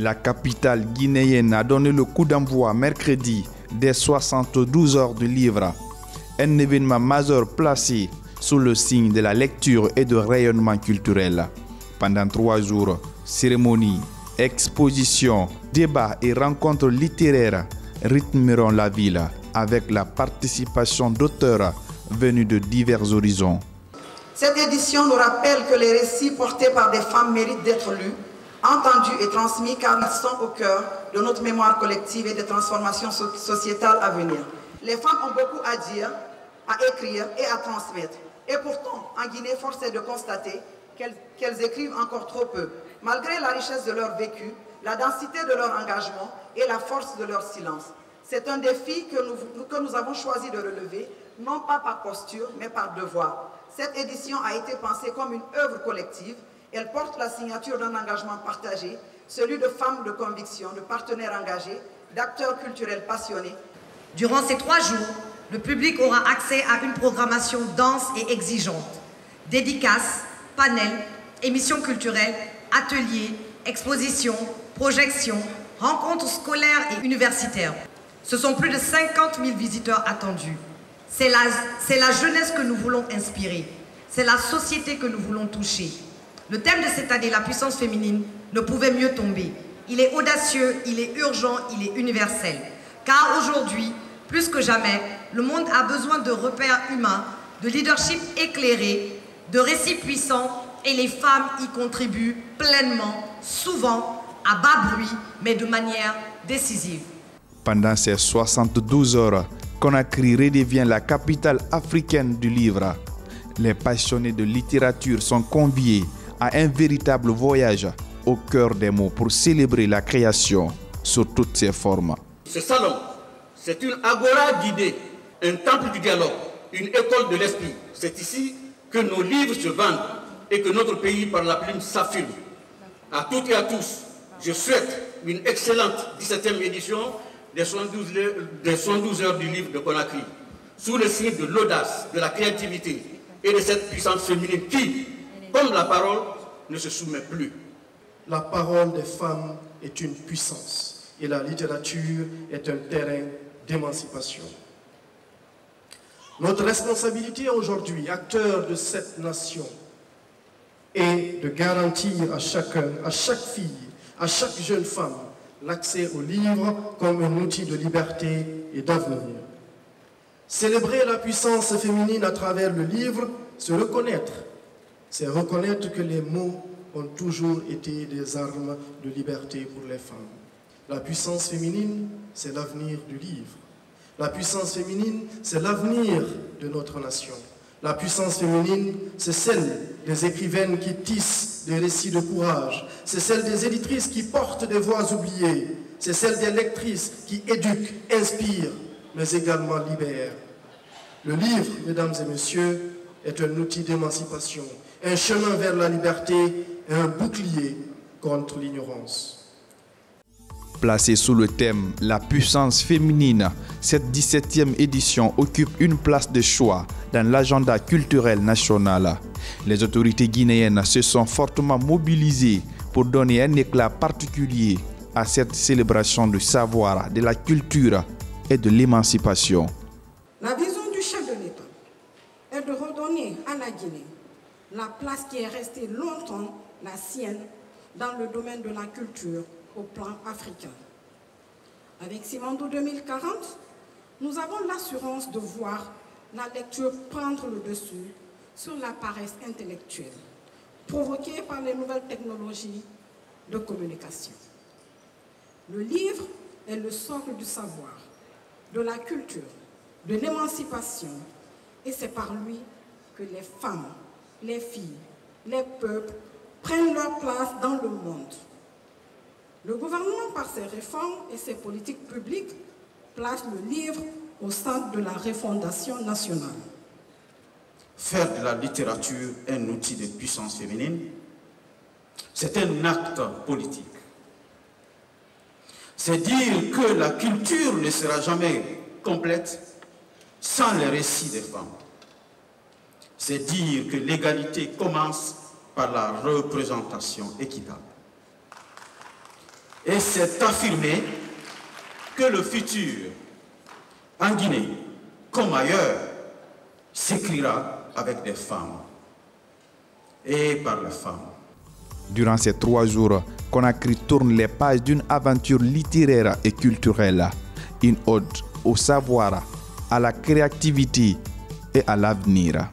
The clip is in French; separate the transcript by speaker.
Speaker 1: La capitale guinéenne a donné le coup d'envoi mercredi des 72 heures du livre, un événement majeur placé sous le signe de la lecture et de rayonnement culturel. Pendant 3 jours, cérémonies, expositions, débats et rencontres littéraires rythmeront la ville avec la participation d'auteurs venus de divers horizons.
Speaker 2: Cette édition nous rappelle que les récits portés par des femmes méritent d'être lus, entendus et transmis car ils sont au cœur de notre mémoire collective et des transformations sociétales à venir. Les femmes ont beaucoup à dire, à écrire et à transmettre. Et pourtant, en Guinée, force est de constater qu'elles écrivent encore trop peu, malgré la richesse de leur vécu, la densité de leur engagement et la force de leur silence. C'est un défi que nous avons choisi de relever, non pas par posture, mais par devoir. Cette édition a été pensée comme une œuvre collective. Elle porte la signature d'un engagement partagé, celui de femmes de conviction, de partenaires engagés, d'acteurs culturels passionnés.
Speaker 3: Durant ces 3 jours, le public aura accès à une programmation dense et exigeante. Dédicaces, panels, émissions culturelles, ateliers, expositions, projections, rencontres scolaires et universitaires. Ce sont plus de 50 000 visiteurs attendus. C'est la jeunesse que nous voulons inspirer. C'est la société que nous voulons toucher. Le thème de cette année, la puissance féminine, ne pouvait mieux tomber. Il est audacieux, il est urgent, il est universel. Car aujourd'hui, plus que jamais, le monde a besoin de repères humains, de leadership éclairé, de récits puissants, et les femmes y contribuent pleinement, souvent à bas bruit, mais de manière décisive.
Speaker 1: Pendant ces 72 heures, Conakry redevient la capitale africaine du livre. Les passionnés de littérature sont conviés à un véritable voyage au cœur des mots pour célébrer la création sous toutes ses formes.
Speaker 4: Ce salon, c'est une agora d'idées, un temple du dialogue, une école de l'esprit. C'est ici que nos livres se vendent et que notre pays par la plume s'affirme. À toutes et à tous, je souhaite une excellente 17e édition des 72 heures du livre de Conakry, sous le signe de l'audace, de la créativité et de cette puissance féminine qui, comme la parole, ne se soumet plus.
Speaker 5: La parole des femmes est une puissance et la littérature est un terrain d'émancipation. Notre responsabilité aujourd'hui, acteurs de cette nation, est de garantir à chacun, à chaque fille, à chaque jeune femme, l'accès au livre comme un outil de liberté et d'avenir. Célébrer la puissance féminine à travers le livre, se reconnaître, c'est reconnaître que les mots ont toujours été des armes de liberté pour les femmes. La puissance féminine, c'est l'avenir du livre. La puissance féminine, c'est l'avenir de notre nation. La puissance féminine, c'est celle des écrivaines qui tissent des récits de courage. C'est celle des éditrices qui portent des voix oubliées. C'est celle des lectrices qui éduquent, inspirent, mais également libèrent. Le livre, mesdames et messieurs, est un outil d'émancipation, un chemin vers la liberté et un bouclier contre l'ignorance.
Speaker 1: Placée sous le thème « La puissance féminine », cette 17e édition occupe une place de choix dans l'agenda culturel national. Les autorités guinéennes se sont fortement mobilisées pour donner un éclat particulier à cette célébration du savoir, de la culture et de l'émancipation.
Speaker 6: La vision du chef de l'État est de redonner à la Guinée la place qui est restée longtemps la sienne dans le domaine de la culture au plan africain. Avec Simandou 2040, nous avons l'assurance de voir la lecture prendre le dessus sur la paresse intellectuelle provoquée par les nouvelles technologies de communication. Le livre est le socle du savoir, de la culture, de l'émancipation, et c'est par lui que les femmes, les filles, les peuples prennent leur place dans le monde. Le gouvernement, par ses réformes et ses politiques publiques, place le livre au centre de la refondation nationale.
Speaker 4: Faire de la littérature un outil de puissance féminine, c'est un acte politique. C'est dire que la culture ne sera jamais complète sans les récits des femmes. C'est dire que l'égalité commence par la représentation équitable. Et c'est affirmé que le futur, en Guinée comme ailleurs, s'écrira avec des femmes et par les femmes.
Speaker 1: Durant ces 3 jours, Conakry tourne les pages d'une aventure littéraire et culturelle, une ode au savoir, à la créativité et à l'avenir.